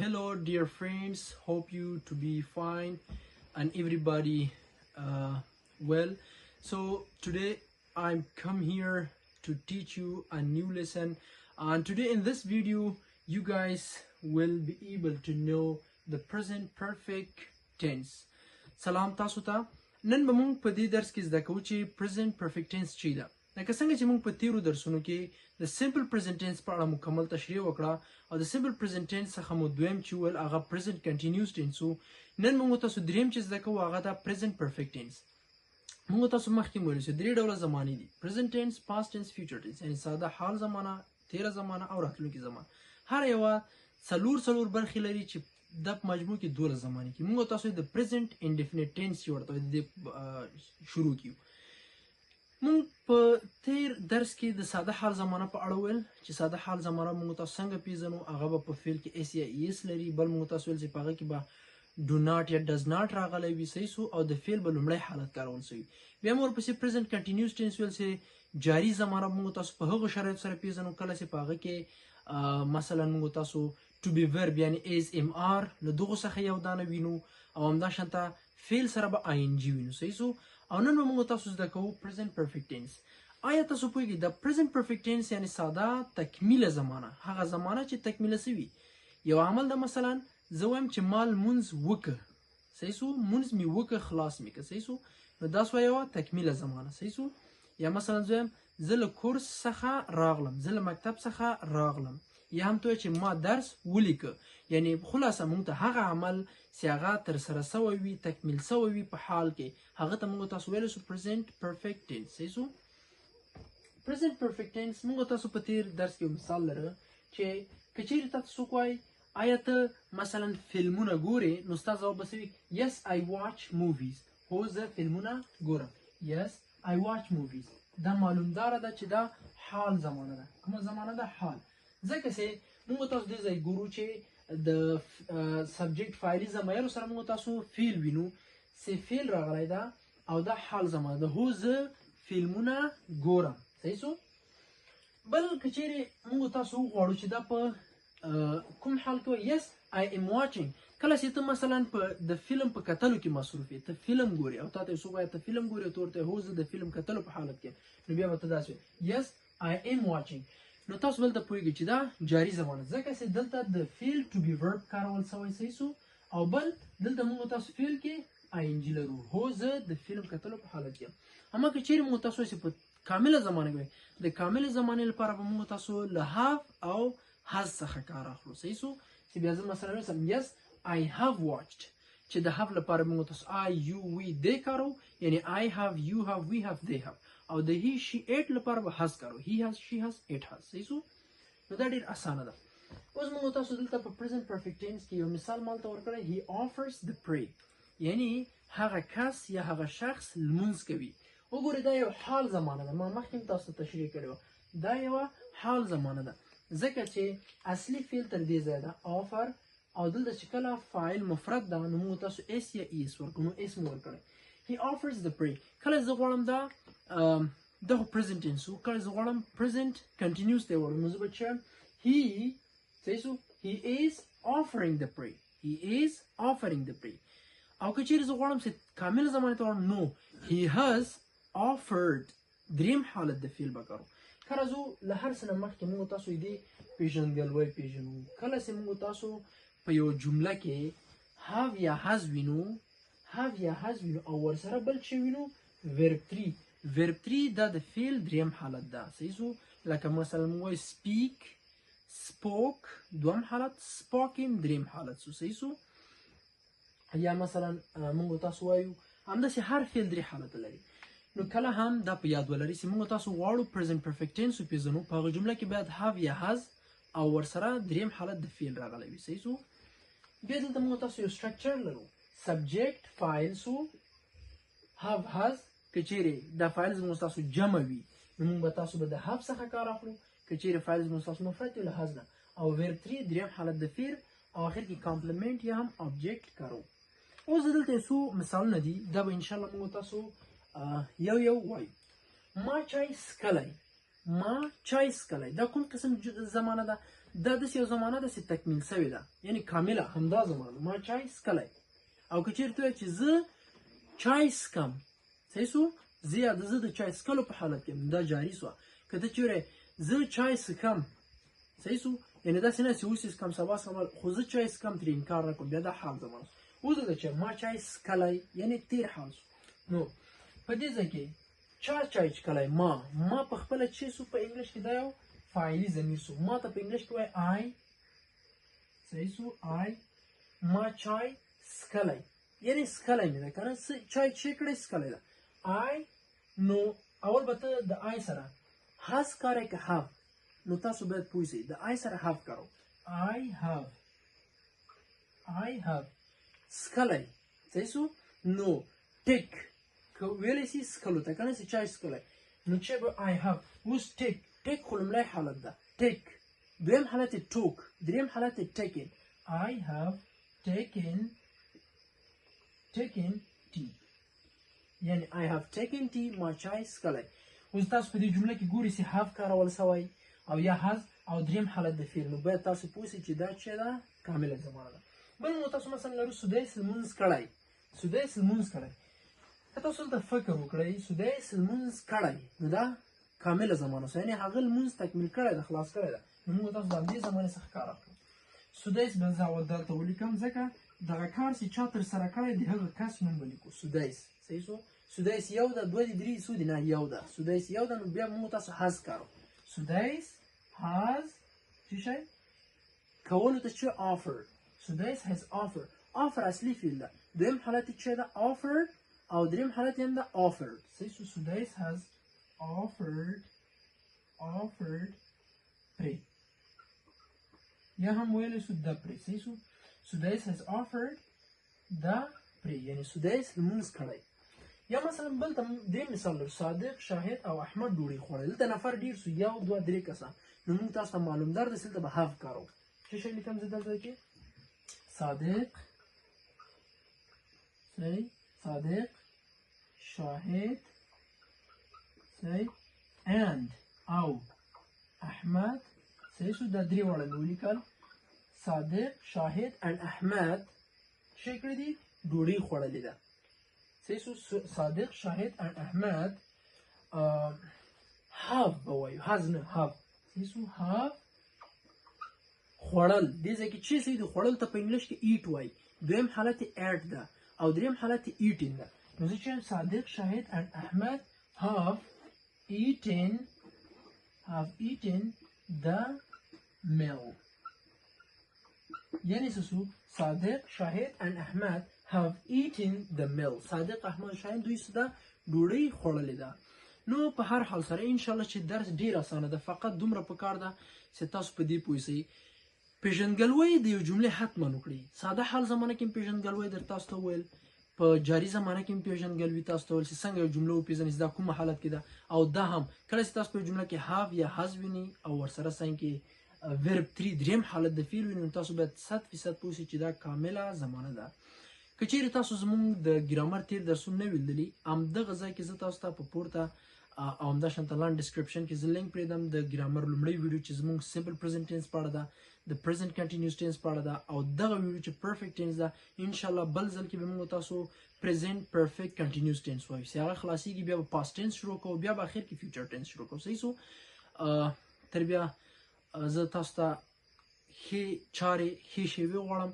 Hello, dear friends. Hope you to be fine and everybody well. So today I'm come here to teach you a new lesson, and today in this video you guys will be able to know the present perfect tense. Salam تاسو ته. نن به موږ په دې درس کې زده کوو چې present perfect tense چی ده. لکه څنګه چې موږ په تیرو درسونو کې د simple present tense په اړه مکمل تشریح وکړه او د simple present tense څخه مو دویم چې ول هغه present continuous tense وو. نن موږ تاسو دریم چې زده کوو هغه ده present perfect tense. موږ تاسو مخکې ویل چې درې ډوله زمانې دي: present tense, past tense, future tense. یعنی ساده حال زمانه، تیره زمانه او راتلونکې زمانه. هر یوه څلور برخې لري چې د مجموع کې 12 زمانې کې موږ تاسو د present indefinite tense چې ورته د شروع کیو. موږ په تیر درس کې د ساده حال زمانه په اړه ویل چې ساده حال زمانه موږ تاسو څنګه پیژنو. هغه به په فعل کې اس یا ایس لري، بل موږ تاسو ویل چې په هغه کې به do not یا does not راغلی وي، صحیح سو، او د فعل به لومړی حالت کارول شوی. بیا موږ ورپسې present continuous tense ویل چې جاری زمانه موږ تاسو په هغه شرایطو سره پیژنو کله چې په هغه کې مثلا موږ تاسو to be verb یعنی as mr له دغه څخه یو دانه وینو او همدا شانته فعل سره به ing وینو، صحیح سو. او نن موږ تاسو زده کوو present perfect tense. آیا تاسو پوهیږئ د present perfect tense یعنی ساده تکمیله زمانه هغه زمانه چې تکمیله شوی یو عمل ده. مثلا زه وایم چې مال مونځ وکړه، صحیح سو، مونځ می وکړه خلاص می کړه، صحیح سو، نو دا سو یو تکمیله زمانه، صحیح سو. یا مثلا زه وایم زه له کورس څخه راغلم، زه له مکتب څخه راغلم. یا هم ته چې ما درس ولیکه، یعنی خلاصه موږ ته هغه عمل چې هغه تر سره سوی وي، تکمیل سوی وي په حال کې، هغه ته موږ تاسو ویلی سو present perfect tense، صحیح سو. present perfect tense موږ تاسو په تیر درس کې مثال لره چې که چیرې تاسو څوک وایي آیا ته مثلا فلمونه ګورې، نو ستا ځواب به څه وي؟ yes I watch movies. هو زه فلمونه ګورم. yes I watch movies. دا معلومداره ده چې دا حال زمانه ده. کومه زمانه ده؟ حال. ځکه چې موږ تاسو دې ځای ګورو چې د سبجیکټ فاعلي ضمیرو سره موږ تاسو فعل وینو، چې فعل راغلی ده او دا حال زمانه ده. هو زه فلمونه ګورم، صحیح سو. بل که چیرې موږ تاسو وغواړو چې دا په کوم حال کې yes I am watching، کله چې ته مثلا په د فلم په کتلو کې مصروف یې، ته فلم ګورې او تا ته څوک وایي ته فلم ګورې او ته ورته هو زه د فلم کتلو په حالت کې، نو بیا به ته داسې وایې yes I am watching. نو تاسو دلته پوهیږئ چې دا جاری زمانه، ځکه چې دلته د فعل to be verb کارول شوی، صحیح سو. او بل دلته موږ تاسو فعل کې ing لرو، هو زه د فلم کتلو په حالت کې. اما که چیرې موږ تاسو چې په کامله زمانه کې د کامله زمانې لپاره به موږ تاسو له have او has څخه کار اخلو، صحیح سو. چې بیا زه مثلا ویم yes I have watched، چې د have لپاره موږ تاسو I you we they کارو، یعنی I have you have we have they have. او د he she it لپاره به has کارو، he has she has it has، صحیح سو. نو دا ډیر اسانه ده. اوس موږ تاسو دلته په present perfect tense کې یو مثال مالته ورکړی، he offers the pray، یعنی هغه کس یا هغه شخص لمونځ کوي. وګورئ دا یو حال زمانه ده، ما مخکې تاسو تشریح کړې وه، دا یوه حال زمانه ده، ځکه چې اصلي فعل تر دې ځای ده offer، او دلته چې کله فاعل مفرد ده نو موږ تاسو اس یا ایس ورکړو، نو اس مو ورکړی. he offers the pray. کله زه غواړم دا خو present tense و، کله زه غواړم present continuous دی ووایم، نو زه به چې he، صحیح سو، he is offering the pray، he is offering the pray. او که چیرې زه غواړم چې کامله زمانې ته ووایم، نو he has offered، دریم حالت د فعل به کارو. کله زه له هر څه نه مخکې موږ تاسو دې پیژندګلوي پیژنو. کله چې موږ تاسو په یو جمله کې have یا has وینو، have یا has وینو او ورسره بل چې وینو verb 3. verb 3 دا د فعل دریم حالت ده، صحیح سو. لکه مثلا موږ وایو speak spoke دوم حالت، spoken دریم حالت سو، صحیح سو. یا مثلا موږ تاسو وایو همداسې هر فعل درې حالت لري. نو کله هم دا په یاد ولرئ چې موږ تاسو غواړو present perfect tense وپېژنو، په هغه جمله کې باید have یا has او ورسره دریم حالت د فعل راغلی وي، صحیح سو. بیا دلته موږ تاسو یو structure لرو، subject فاعل سو have has. که چیرې دا فاعل زموږ تاسو جمع وي نو موږ به تاسو به د have څخه کار اخلو، که چیرې فاعل زموږ تاسو مفرد وي له has نه. او verb 3 دریم حالت د فعل او آخر کې complement یا هم object کارو. اوس دلته څو مثالونه دي، دا به انشاءالله موږ تاسو یو وایو. ما چای څکلی، ما چای څکلی، دا کوم قسم زمانه ده؟ دا داسې یو زمانه داسې تکمیل سوې ده یعنی کامله همدا زمانه ما چای څکلی او که چېرته وایي چې زه چای څکم صحیح سو زه د چای څکلو په حالت کې دا جاري سوه که ته چېرې زه چای څکم صحیح سو یعنی داسې نه چې اوس یې څکم سبا څکم خو زه چای څکم ترې انکار نه کوم بیا دا حال زمانه سو اوس دلته چې ما چای څکلی یعنی تېر حال سو نو په دې ځای کې چا چای څکلی ما په خپله چې سو په انګلیش کې دا یو فاعلي ضمیر سو ما ته په انګلیش کې وایي آی صحیح سو آی ما چای څکلی یعنی څکلی مې ده که نه چای چې کړی څکلی ده آی نو اول به ته د آی سره هز کاری که هاف نو تاسو باید پوه شئ د آی سره هاف کارو آی هاف څکلی صحیح سو نو ټیک که ویلی سي څکلو ته که نه سي چای څکلی نو چې به آی هاف اوس ټیک خو لومړی حالت ده ټیک دویم حالت یې ټوک دریم حالت یې ټیکن آی هاف taken tea یعنی I have taken tea ما چای څکلی اوس تاسو په دې جمله کې ګورئ چې have کارول سوی او یا has او دریم حالت د فعل نو باید تاسو پوه شئ چې دا چې ده کامله زمانه ده بل نو تاسو مثلا لرو سودیس لمونځ کړی که تاسو دلته فکر وکړئ سودیس لمونځ کړی نو دا کامله زمانه سو یعنی هغه لمونځ تکمیل کړی ده خلاص کړی ده نو موږ تاسو د همدې زمانې څخه کار اخلو سودیس به زه اول دلته ولیکم ځکه دغه کار چې چا ترسره کړی د هغه کس نوم به لیکو سودیس صحیح سو سودیس یو ده دوه دي درې څو دي نه یو ده سودیس یو ده نو بیا موږ تاسو هز کارو سودیس هز څه شی کولو ته چې offered سودیس has offered offer اصلي فعل ده دویم حالت یې چې ده offered او دریم حالت یې هم ده offered صحیح سو سودیس has offered pray یا هم ویلی سو د پرې صحیح سو سودیس has offered the pray یعنی سودیس لمونځ کړی یا مثلا بل ته درې مثال لرو صادق شاهد او احمد ډوډۍ خوړل دلته نفر ډېر سو یو دوه درې کسه نو موږ تاسو ته معلومدار ده چې دلته به هاف کارو څه شی لیکم زه دلته کې صادق شاهد and او احمد صحیح سو دا درې واړه مې ولیکل صادق شاهد and احمد څه کړي دي ډوډۍ خوړلې ده صحیح سو صادق شاهد and احمد have به وایو has نه have صحیح سو have خوړل دې ځای کې چې صحیح د خوړل ته په انګلیش کې eat وایي دویم حالت یې ate ده او دریم حالت یې eating ده نو زه چې صادق شاهد and احمد have eaten the meal یعنی سو صادق شاهد and احمد have eaten the meal صادق احمد شاهد دوی څه ده ډوډۍ خوړلې ده نو په هر حال سره انشاءالله چې درس ډیر اسانه ده فقط دومره پکار ده چې تاسو په دې پوه شئ پیژندګلوي د یو جملې حتما وکړئ ساده حال زمانه کې پیژندګلوي در تاسو ته ویل په جاری زمانه کې پیژندګلوي تاسو ته ویل چې څنګه یو جمله وپیژنئ دا کومه حالت کې ده او دا هم کله چې تاسو په جمله کې have یا has وینئ او ورسره څنګه کې verb 3 دریم حالت د فعل وینئ تاسو باید 100% پوه شئ چې دا کامله زمانه ده که چیرې تاسو زموږ د ګرامر تیر درسونه نه ولیدلي همدغه ځای کې زه تاسو ته په پورته او همداشانته لاندې ډسکرپشن کې زه لینک پرېږدم د ګرامر لومړی ویډیو چې زموږ سمپل پرزنټ ټینس په اړه ده د پرزنټ کنټینیوس ټینس په اړه ده او دغه ویډیو چې پرفیکټ ټینس ده انشاءالله بل ځل کې به موږ تاسو پرزنټ پرفیکټ کنټینیوس ټینس وایو چې هغه خلاصیږي بیا به پاست ټینس شروع کوو بیا به اخر کې فیوچر ټینس شروع کوو صحیح سو تر بیا زه تاسو ته ښې چارې ښې شیوې غواړم